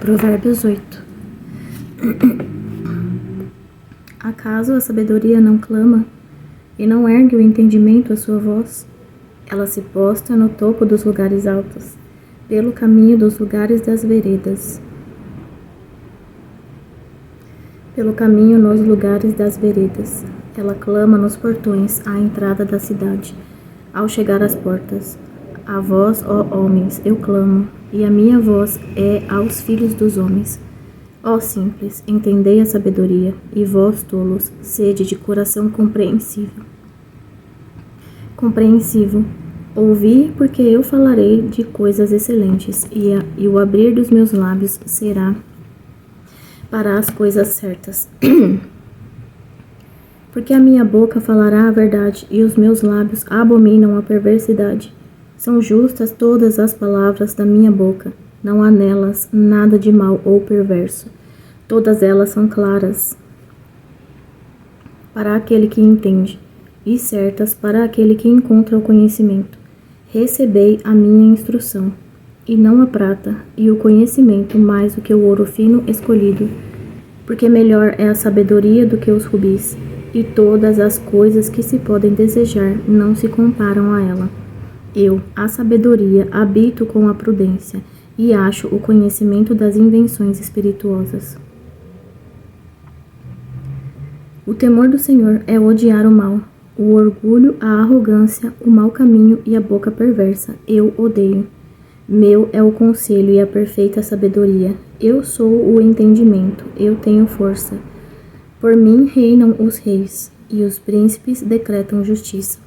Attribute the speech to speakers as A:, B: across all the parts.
A: Provérbios 8. Acaso a sabedoria não clama, e não ergue o entendimento a sua voz? Ela se posta no topo dos lugares altos, pelo caminho dos lugares das veredas. Pelo caminho nos lugares das veredas. Ela clama nos portões, à entrada da cidade. Ao chegar às portas, a vós, ó homens, eu clamo, e a minha voz é aos filhos dos homens. Ó simples, entendei a sabedoria, e vós, tolos, sede de coração compreensível. Ouvi, porque eu falarei de coisas excelentes, e o abrir dos meus lábios será para as coisas certas. Porque a minha boca falará a verdade, e os meus lábios abominam a perversidade. São justas todas as palavras da minha boca, não há nelas nada de mal ou perverso. Todas elas são claras para aquele que entende, e certas para aquele que encontra o conhecimento. Recebei a minha instrução, e não a prata, e o conhecimento mais do que o ouro fino escolhido, porque melhor é a sabedoria do que os rubis, e todas as coisas que se podem desejar não se comparam a ela. Eu, a sabedoria, habito com a prudência, e acho o conhecimento das invenções espirituosas. O temor do Senhor é odiar o mal, o orgulho, a arrogância, o mau caminho e a boca perversa, eu odeio. Meu é o conselho e a perfeita sabedoria, eu sou o entendimento, eu tenho força. Por mim reinam os reis, e os príncipes decretam justiça.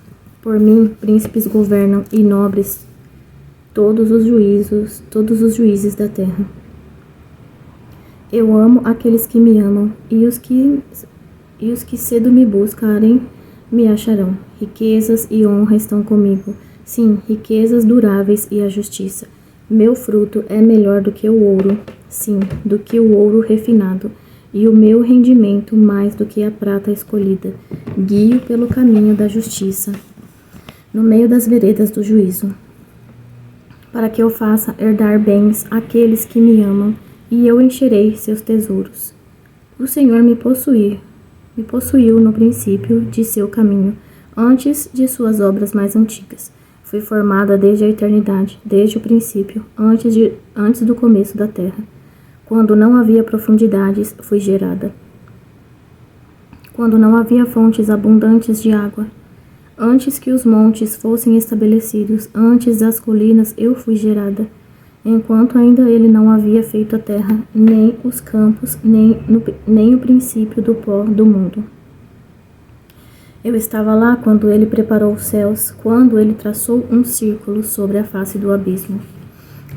A: Por mim, príncipes governam e nobres todos os juízes da terra. Eu amo aqueles que me amam, e os que cedo me buscarem me acharão. Riquezas e honra estão comigo, sim, riquezas duráveis e a justiça. Meu fruto é melhor do que o ouro, sim, do que o ouro refinado, e o meu rendimento mais do que a prata escolhida. Guio pelo caminho da justiça, no meio das veredas do juízo, para que eu faça herdar bens àqueles que me amam, e eu encherei seus tesouros. O Senhor me possuiu no princípio de seu caminho, antes de suas obras mais antigas. Fui formada desde a eternidade, desde o princípio, antes do começo da terra. Quando não havia profundidades, fui gerada. Quando não havia fontes abundantes de água, antes que os montes fossem estabelecidos, antes das colinas eu fui gerada. Enquanto ainda ele não havia feito a terra, nem os campos, nem o princípio do pó do mundo. Eu estava lá quando ele preparou os céus, quando ele traçou um círculo sobre a face do abismo,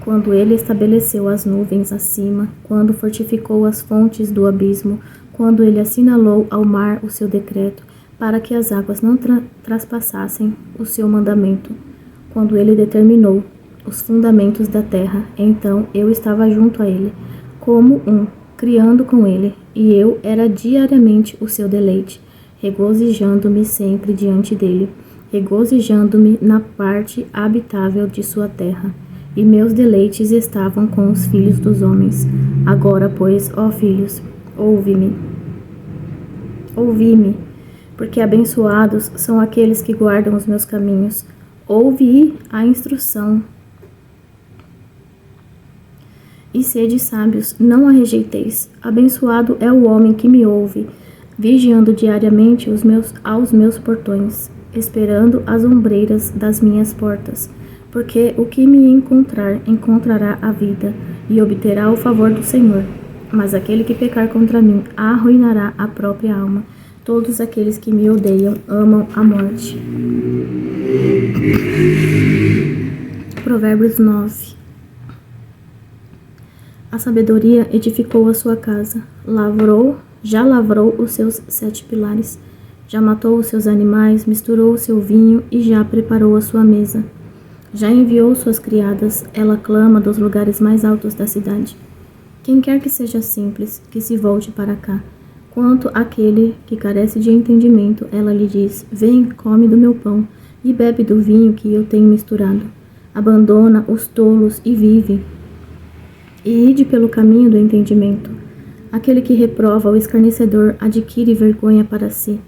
A: quando ele estabeleceu as nuvens acima, quando fortificou as fontes do abismo, quando ele assinalou ao mar o seu decreto, para que as águas não traspassassem o seu mandamento, quando ele determinou os fundamentos da terra, então eu estava junto a ele, como criando com ele, e eu era diariamente o seu deleite, regozijando-me sempre diante dele, regozijando-me na parte habitável de sua terra, e meus deleites estavam com os filhos dos homens. Agora, pois, ó filhos, ouvi-me, porque abençoados são aqueles que guardam os meus caminhos. Ouvi a instrução, e sede sábios, não a rejeiteis. Abençoado é o homem que me ouve, vigiando diariamente aos meus portões, esperando as ombreiras das minhas portas, porque o que me encontrará a vida, e obterá o favor do Senhor. Mas aquele que pecar contra mim arruinará a própria alma. Todos aqueles que me odeiam amam a morte. Provérbios 9. A sabedoria edificou a sua casa, já lavrou os seus 7 pilares, já matou os seus animais, misturou o seu vinho e já preparou a sua mesa. Já enviou suas criadas, ela clama dos lugares mais altos da cidade. Quem quer que seja simples, que se volte para cá. Quanto àquele que carece de entendimento, ela lhe diz: vem, come do meu pão e bebe do vinho que eu tenho misturado. Abandona os tolos e vive. e ide pelo caminho do entendimento. Aquele que reprova o escarnecedor adquire vergonha para si.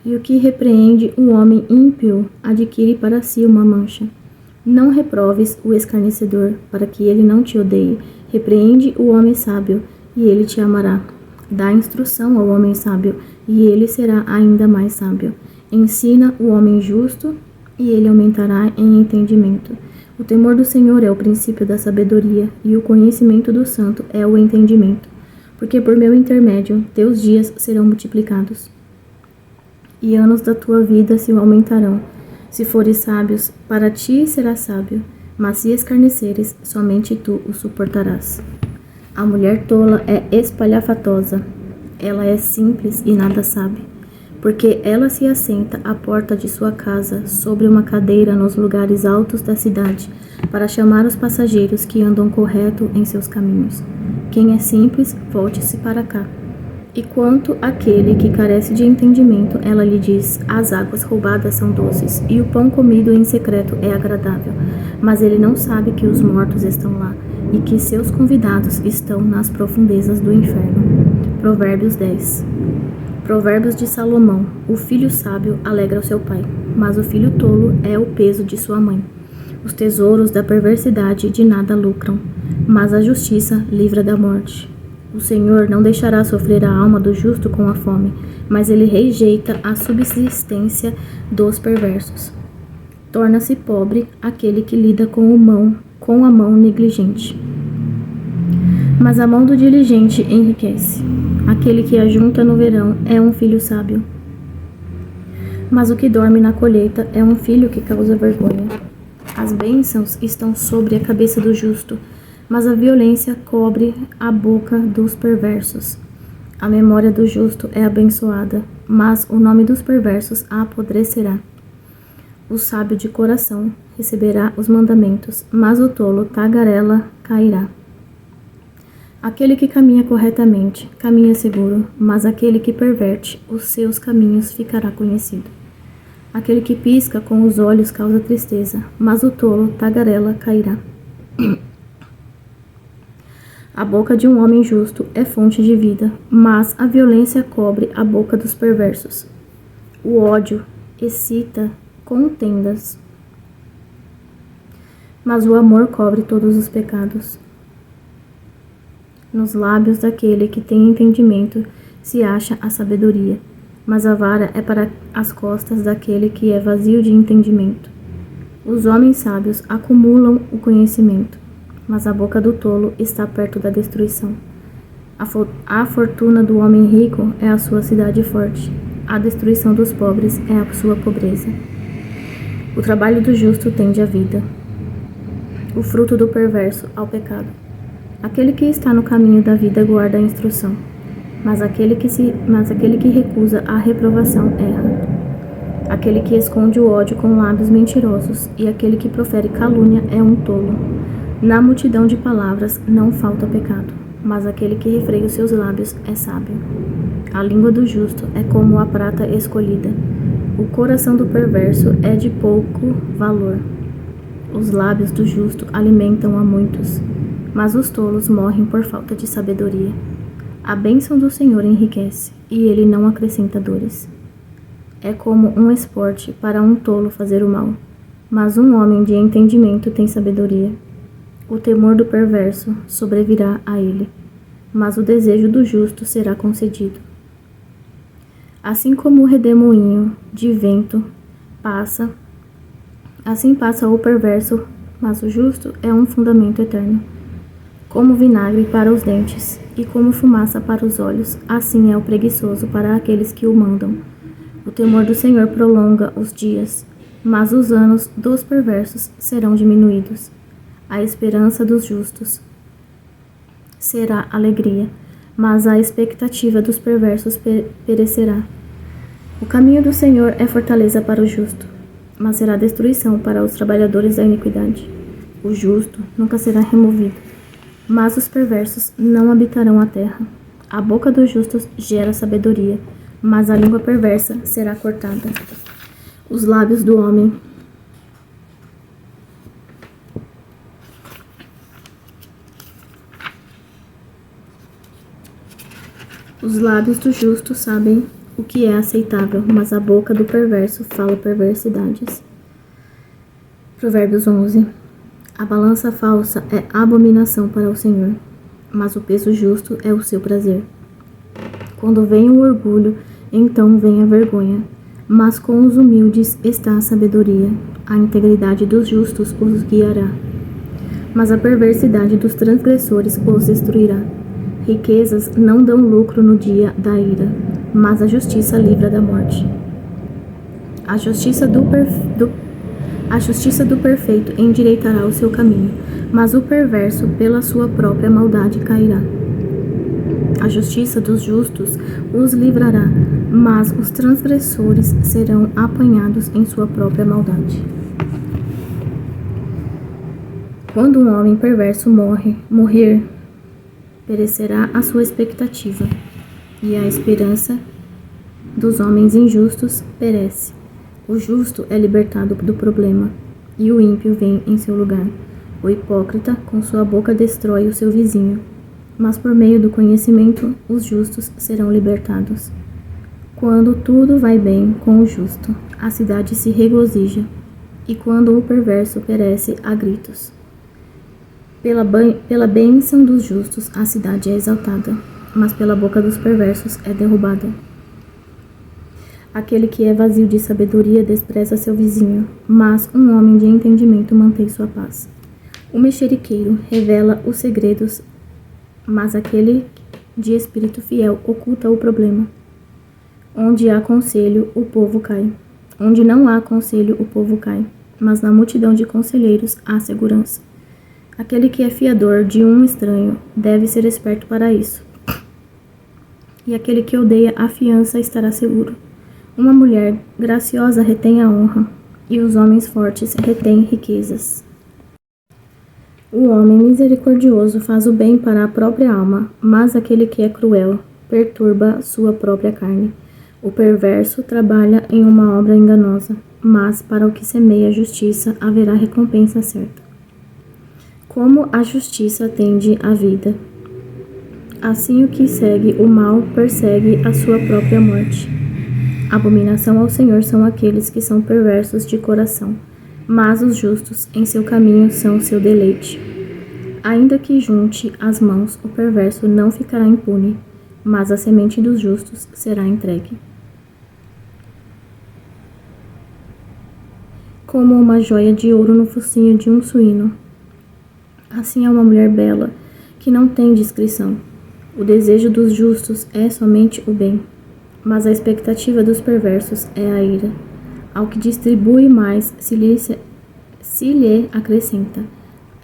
A: E o que repreende o homem ímpio adquire para si uma mancha. Não reproves o escarnecedor, para que ele não te odeie. Repreende o homem sábio, e ele te amará. Dá instrução ao homem sábio, e ele será ainda mais sábio. Ensina o homem justo, e ele aumentará em entendimento. O temor do Senhor é o princípio da sabedoria, e o conhecimento do santo é o entendimento. Porque por meu intermédio teus dias serão multiplicados, e anos da tua vida se aumentarão. Se fores sábios, para ti será sábio, mas se escarneceres, somente tu o suportarás. A mulher tola é espalhafatosa, ela é simples e nada sabe, porque ela se assenta à porta de sua casa, sobre uma cadeira nos lugares altos da cidade, para chamar os passageiros que andam correto em seus caminhos. Quem é simples, volte-se para cá. E quanto àquele que carece de entendimento, ela lhe diz: as águas roubadas são doces, e o pão comido em secreto é agradável. Mas ele não sabe que os mortos estão lá, e que seus convidados estão nas profundezas do inferno. Provérbios 10. Provérbios de Salomão: o filho sábio alegra o seu pai, mas o filho tolo é o peso de sua mãe. Os tesouros da perversidade de nada lucram, mas a justiça livra da morte. O Senhor não deixará sofrer a alma do justo com a fome, mas ele rejeita a subsistência dos perversos. Torna-se pobre aquele que lida com a mão negligente. Mas a mão do diligente enriquece. Aquele que ajunta no verão é um filho sábio. Mas o que dorme na colheita é um filho que causa vergonha. As bênçãos estão sobre a cabeça do justo, mas a violência cobre a boca dos perversos. A memória do justo é abençoada, mas o nome dos perversos a apodrecerá. O sábio de coração receberá os mandamentos, mas o tolo tagarela cairá. Aquele que caminha corretamente caminha seguro, mas aquele que perverte os seus caminhos ficará conhecido. Aquele que pisca com os olhos causa tristeza, mas o tolo tagarela cairá. A boca de um homem justo é fonte de vida, mas a violência cobre a boca dos perversos. O ódio excita contendas, mas o amor cobre todos os pecados. Nos lábios daquele que tem entendimento se acha a sabedoria, mas a vara é para as costas daquele que é vazio de entendimento. Os homens sábios acumulam o conhecimento, mas a boca do tolo está perto da destruição. A fortuna do homem rico é a sua cidade forte. A destruição dos pobres é a sua pobreza. O trabalho do justo tende à vida, o fruto do perverso ao pecado. Aquele que está no caminho da vida guarda a instrução, mas aquele que recusa a reprovação erra. Aquele que esconde o ódio com lábios mentirosos e aquele que profere calúnia é um tolo. Na multidão de palavras não falta pecado, mas aquele que refreia os seus lábios é sábio. A língua do justo é como a prata escolhida. O coração do perverso é de pouco valor. Os lábios do justo alimentam a muitos, mas os tolos morrem por falta de sabedoria. A bênção do Senhor enriquece, e ele não acrescenta dores. É como um esporte para um tolo fazer o mal, mas um homem de entendimento tem sabedoria. O temor do perverso sobrevirá a ele, mas o desejo do justo será concedido. Assim como o redemoinho de vento passa, assim passa o perverso, mas o justo é um fundamento eterno. Como vinagre para os dentes e como fumaça para os olhos, assim é o preguiçoso para aqueles que o mandam. O temor do Senhor prolonga os dias, mas os anos dos perversos serão diminuídos. A esperança dos justos será alegria, mas a expectativa dos perversos perecerá. O caminho do Senhor é fortaleza para o justo, mas será destruição para os trabalhadores da iniquidade. O justo nunca será removido, mas os perversos não habitarão a terra. A boca dos justos gera sabedoria, mas a língua perversa será cortada. Os lábios do homem Os lábios do justo sabem o que é aceitável, mas a boca do perverso fala perversidades. Provérbios 11. A balança falsa é abominação para o Senhor, mas o peso justo é o seu prazer. Quando vem o orgulho, então vem a vergonha, mas com os humildes está a sabedoria. A integridade dos justos os guiará, mas a perversidade dos transgressores os destruirá. Riquezas não dão lucro no dia da ira, mas a justiça livra da morte. A justiça do perfeito endireitará o seu caminho, mas o perverso pela sua própria maldade cairá. A justiça dos justos os livrará, mas os transgressores serão apanhados em sua própria maldade. Quando um homem perverso morrer, perecerá a sua expectativa, e a esperança dos homens injustos perece. O justo é libertado do problema, e o ímpio vem em seu lugar. O hipócrita com sua boca destrói o seu vizinho, mas por meio do conhecimento os justos serão libertados. Quando tudo vai bem com o justo, a cidade se regozija, e quando o perverso perece, há gritos. Pela bênção dos justos a cidade é exaltada, mas pela boca dos perversos é derrubada. Aquele que é vazio de sabedoria despreza seu vizinho, mas um homem de entendimento mantém sua paz. O mexeriqueiro revela os segredos, mas aquele de espírito fiel oculta o problema. Onde há conselho, o povo cai. Onde não há conselho, o povo cai, mas na multidão de conselheiros há segurança. Aquele que é fiador de um estranho deve ser esperto para isso. E aquele que odeia a fiança estará seguro. Uma mulher graciosa retém a honra, e os homens fortes retêm riquezas. O homem misericordioso faz o bem para a própria alma, mas aquele que é cruel perturba sua própria carne. O perverso trabalha em uma obra enganosa, mas para o que semeia a justiça haverá recompensa certa. Como a justiça tende à vida, assim o que segue o mal persegue a sua própria morte. Abominação ao Senhor são aqueles que são perversos de coração, mas os justos em seu caminho são seu deleite. Ainda que junte as mãos, o perverso não ficará impune, mas a semente dos justos será entregue. Como uma joia de ouro no focinho de um suíno, assim é uma mulher bela, que não tem discrição. O desejo dos justos é somente o bem, mas a expectativa dos perversos é a ira. Ao que distribui mais se lhe acrescenta,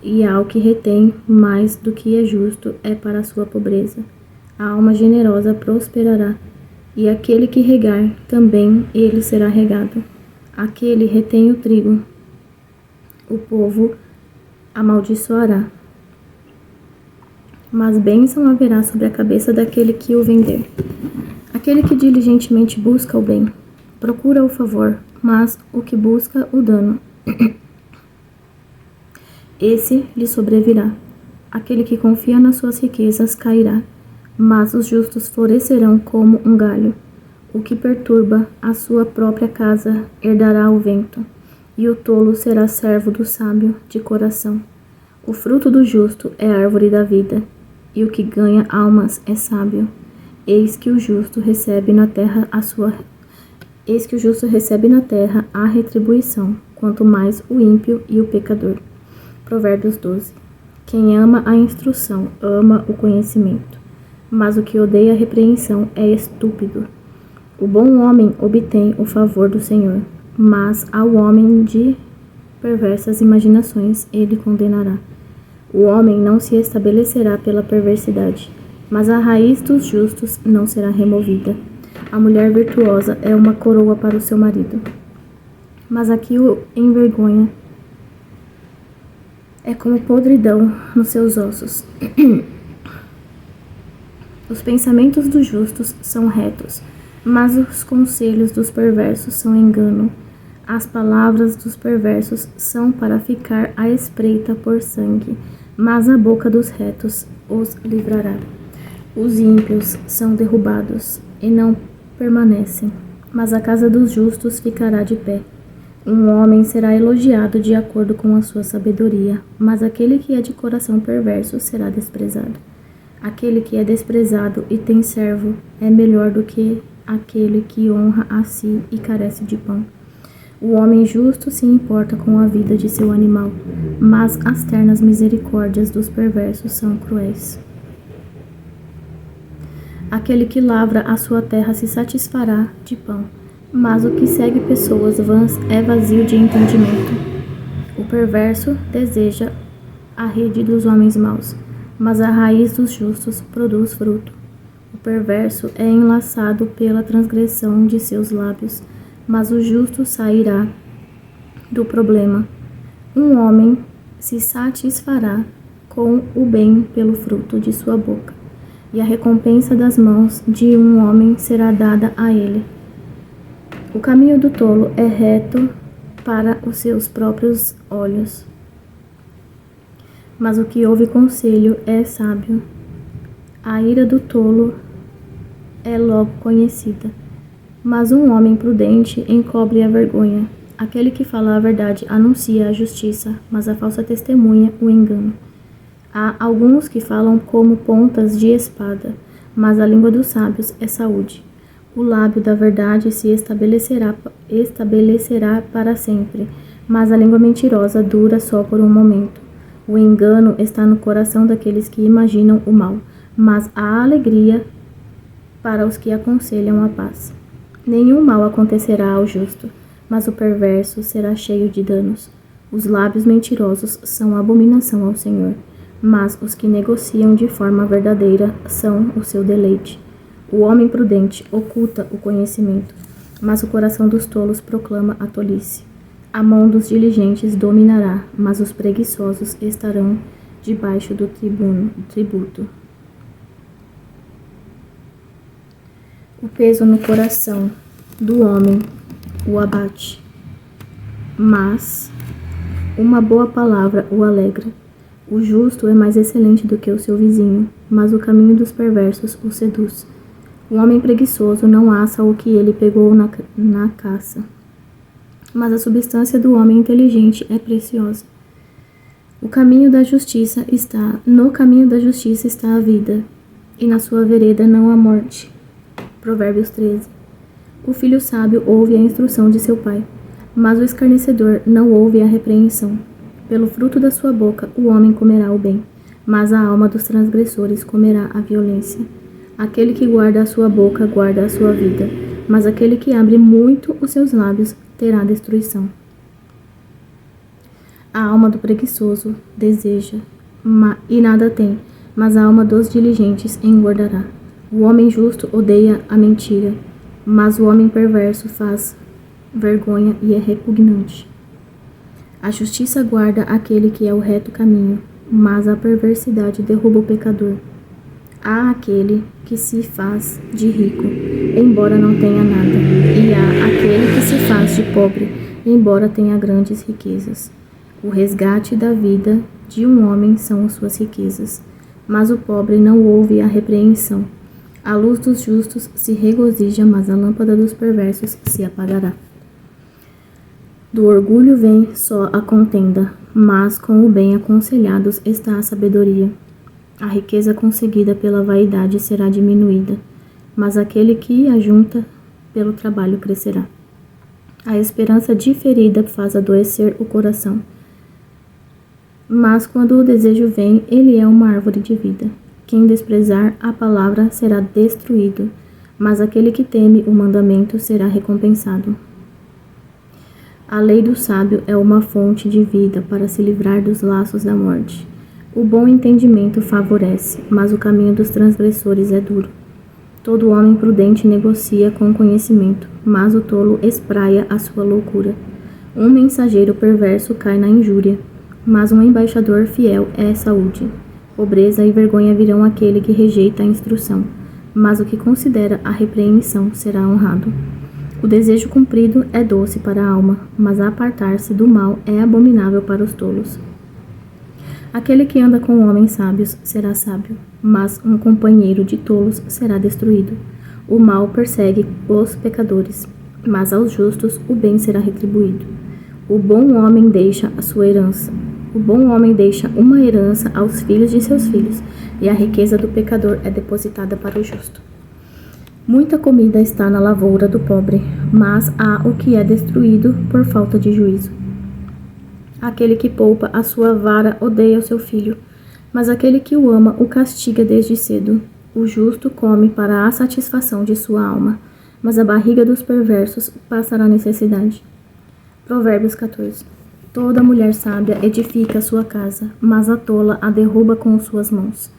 A: e ao que retém mais do que é justo é para a sua pobreza. A alma generosa prosperará, e aquele que regar, também ele será regado. Aquele retém o trigo, o povo amaldiçoará, mas bênção haverá sobre a cabeça daquele que o vender. Aquele que diligentemente busca o bem, procura o favor, mas o que busca o dano, esse lhe sobrevirá. Aquele que confia nas suas riquezas cairá, mas os justos florescerão como um galho. O que perturba a sua própria casa herdará o vento, e o tolo será servo do sábio de coração. O fruto do justo é a árvore da vida, e o que ganha almas é sábio. Eis que o justo recebe na terra a retribuição, quanto mais o ímpio e o pecador. Provérbios 12. Quem ama a instrução ama o conhecimento, mas o que odeia a repreensão é estúpido. O bom homem obtém o favor do Senhor, mas ao homem de perversas imaginações ele condenará. O homem não se estabelecerá pela perversidade, mas a raiz dos justos não será removida. A mulher virtuosa é uma coroa para o seu marido, mas a que o envergonha é como podridão nos seus ossos. Os pensamentos dos justos são retos, mas os conselhos dos perversos são engano. As palavras dos perversos são para ficar à espreita por sangue, mas a boca dos retos os livrará. Os ímpios são derrubados e não permanecem, mas a casa dos justos ficará de pé. Um homem será elogiado de acordo com a sua sabedoria, mas aquele que é de coração perverso será desprezado. Aquele que é desprezado e tem servo é melhor do que aquele que honra a si e carece de pão. O homem justo se importa com a vida de seu animal, mas as ternas misericórdias dos perversos são cruéis. Aquele que lavra a sua terra se satisfará de pão, mas o que segue pessoas vãs é vazio de entendimento. O perverso deseja a rede dos homens maus, mas a raiz dos justos produz fruto. O perverso é enlaçado pela transgressão de seus lábios, mas o justo sairá do problema. Um homem se satisfará com o bem pelo fruto de sua boca, e a recompensa das mãos de um homem será dada a ele. O caminho do tolo é reto para os seus próprios olhos, mas o que ouve conselho é sábio. A ira do tolo é logo conhecida, mas um homem prudente encobre a vergonha. Aquele que fala a verdade anuncia a justiça, mas a falsa testemunha o engano. Há alguns que falam como pontas de espada, mas a língua dos sábios é saúde. O lábio da verdade se estabelecerá para sempre, mas a língua mentirosa dura só por um momento. O engano está no coração daqueles que imaginam o mal, mas há alegria para os que aconselham a paz. Nenhum mal acontecerá ao justo, mas o perverso será cheio de danos. Os lábios mentirosos são abominação ao Senhor, mas os que negociam de forma verdadeira são o seu deleite. O homem prudente oculta o conhecimento, mas o coração dos tolos proclama a tolice. A mão dos diligentes dominará, mas os preguiçosos estarão debaixo do tributo. O peso no coração do homem o abate, mas uma boa palavra o alegra. O justo é mais excelente do que o seu vizinho, mas o caminho dos perversos o seduz. O homem preguiçoso não assa o que ele pegou na caça, mas a substância do homem inteligente é preciosa. No caminho da justiça está a vida, e na sua vereda não há morte. Provérbios 13. O filho sábio ouve a instrução de seu pai, mas o escarnecedor não ouve a repreensão. Pelo fruto da sua boca o homem comerá o bem, mas a alma dos transgressores comerá a violência. Aquele que guarda a sua boca guarda a sua vida, mas aquele que abre muito os seus lábios terá destruição. A alma do preguiçoso deseja e nada tem, mas a alma dos diligentes engordará. O homem justo odeia a mentira, mas o homem perverso faz vergonha e é repugnante. A justiça guarda aquele que é o reto caminho, mas a perversidade derruba o pecador. Há aquele que se faz de rico, embora não tenha nada, e há aquele que se faz de pobre, embora tenha grandes riquezas. O resgate da vida de um homem são suas riquezas, mas o pobre não ouve a repreensão. A luz dos justos se regozija, mas a lâmpada dos perversos se apagará. Do orgulho vem só a contenda, mas com o bem aconselhados está a sabedoria. A riqueza conseguida pela vaidade será diminuída, mas aquele que ajunta pelo trabalho crescerá. A esperança diferida faz adoecer o coração, mas quando o desejo vem, ele é uma árvore de vida. Quem desprezar a palavra será destruído, mas aquele que teme o mandamento será recompensado. A lei do sábio é uma fonte de vida para se livrar dos laços da morte. O bom entendimento favorece, mas o caminho dos transgressores é duro. Todo homem prudente negocia com conhecimento, mas o tolo espraia a sua loucura. Um mensageiro perverso cai na injúria, mas um embaixador fiel é saúde. Pobreza e vergonha virão àquele que rejeita a instrução, mas o que considera a repreensão será honrado. O desejo cumprido é doce para a alma, mas apartar-se do mal é abominável para os tolos. Aquele que anda com homens sábios será sábio, mas um companheiro de tolos será destruído. O mal persegue os pecadores, mas aos justos o bem será retribuído. O bom homem deixa a sua herança. O bom homem deixa uma herança aos filhos de seus filhos, e a riqueza do pecador é depositada para o justo. Muita comida está na lavoura do pobre, mas há o que é destruído por falta de juízo. Aquele que poupa a sua vara odeia o seu filho, mas aquele que o ama o castiga desde cedo. O justo come para a satisfação de sua alma, mas a barriga dos perversos passará necessidade. Provérbios 14. Toda mulher sábia edifica a sua casa, mas a tola a derruba com suas mãos.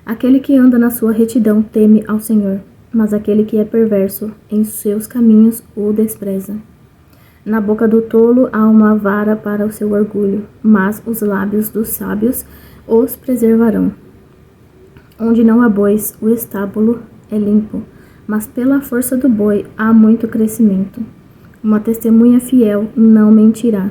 A: Aquele que anda na sua retidão teme ao Senhor, mas aquele que é perverso em seus caminhos o despreza. Na boca do tolo há uma vara para o seu orgulho, mas os lábios dos sábios os preservarão. Onde não há bois, o estábulo é limpo, mas pela força do boi há muito crescimento. Uma testemunha fiel não mentirá,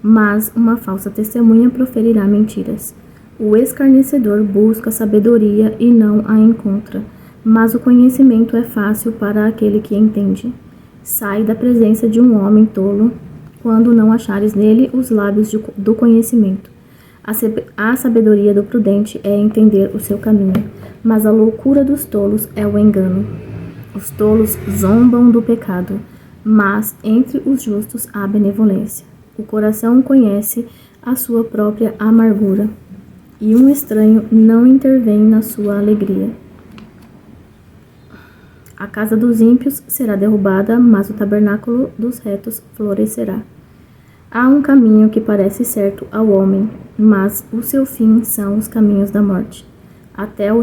A: mas uma falsa testemunha proferirá mentiras. O escarnecedor busca sabedoria e não a encontra, mas o conhecimento é fácil para aquele que entende. Sai da presença de um homem tolo, quando não achares nele os lábios do conhecimento. A sabedoria do prudente é entender o seu caminho, mas a loucura dos tolos é o engano. Os tolos zombam do pecado, mas entre os justos há benevolência. O coração conhece a sua própria amargura, e um estranho não intervém na sua alegria. A casa dos ímpios será derrubada, mas o tabernáculo dos retos florescerá. Há um caminho que parece certo ao homem, mas o seu fim são os caminhos da morte. Até no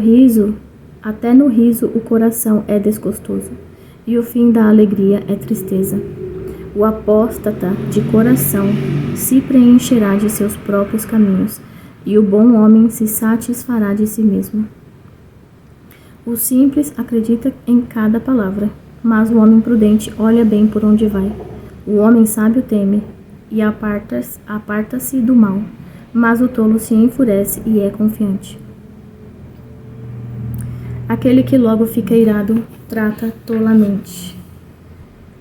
A: riso o coração é desgostoso, e o fim da alegria é tristeza. O apóstata de coração se preencherá de seus próprios caminhos, e o bom homem se satisfará de si mesmo. O simples acredita em cada palavra, mas o homem prudente olha bem por onde vai. O homem sábio teme e aparta-se do mal, mas o tolo se enfurece e é confiante. Aquele que logo fica irado trata tolamente,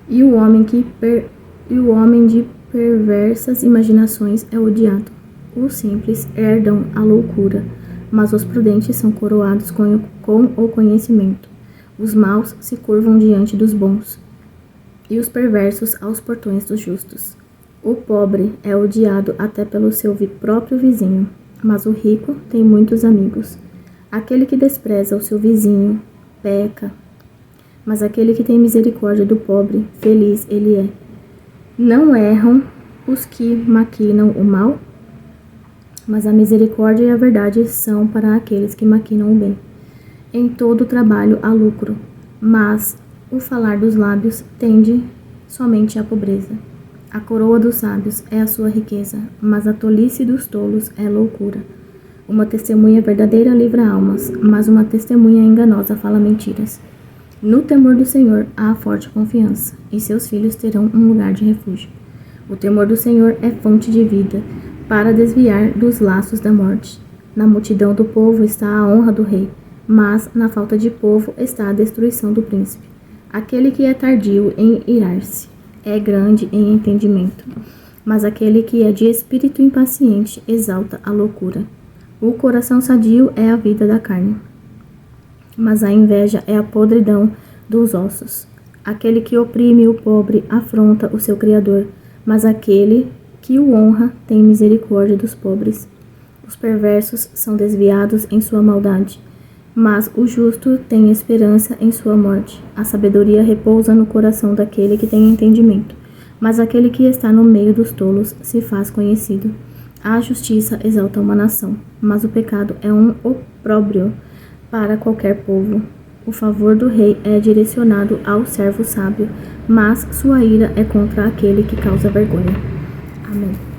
A: e o homem de perversas imaginações é odiado. Os simples herdam a loucura, mas os prudentes são coroados com o conhecimento. Os maus se curvam diante dos bons, e os perversos aos portões dos justos. O pobre é odiado até pelo seu próprio vizinho, mas o rico tem muitos amigos. Aquele que despreza o seu vizinho peca, mas aquele que tem misericórdia do pobre, feliz ele é. Não erram os que maquinam o mal, mas a misericórdia e a verdade são para aqueles que maquinam o bem. Em todo trabalho há lucro, mas o falar dos lábios tende somente à pobreza. A coroa dos sábios é a sua riqueza, mas a tolice dos tolos é loucura. Uma testemunha verdadeira livra almas, mas uma testemunha enganosa fala mentiras. No temor do Senhor há forte confiança, e seus filhos terão um lugar de refúgio. O temor do Senhor é fonte de vida, para desviar dos laços da morte. Na multidão do povo está a honra do rei, mas na falta de povo está a destruição do príncipe. Aquele que é tardio em irar-se é grande em entendimento, mas aquele que é de espírito impaciente exalta a loucura. O coração sadio é a vida da carne, mas a inveja é a podridão dos ossos. Aquele que oprime o pobre afronta o seu Criador, mas aquele que o honra tem misericórdia dos pobres. Os perversos são desviados em sua maldade, mas o justo tem esperança em sua morte. A sabedoria repousa no coração daquele que tem entendimento, mas aquele que está no meio dos tolos se faz conhecido. A justiça exalta uma nação, mas o pecado é um opróbrio para qualquer povo. O favor do rei é direcionado ao servo sábio, mas sua ira é contra aquele que causa vergonha. Amém.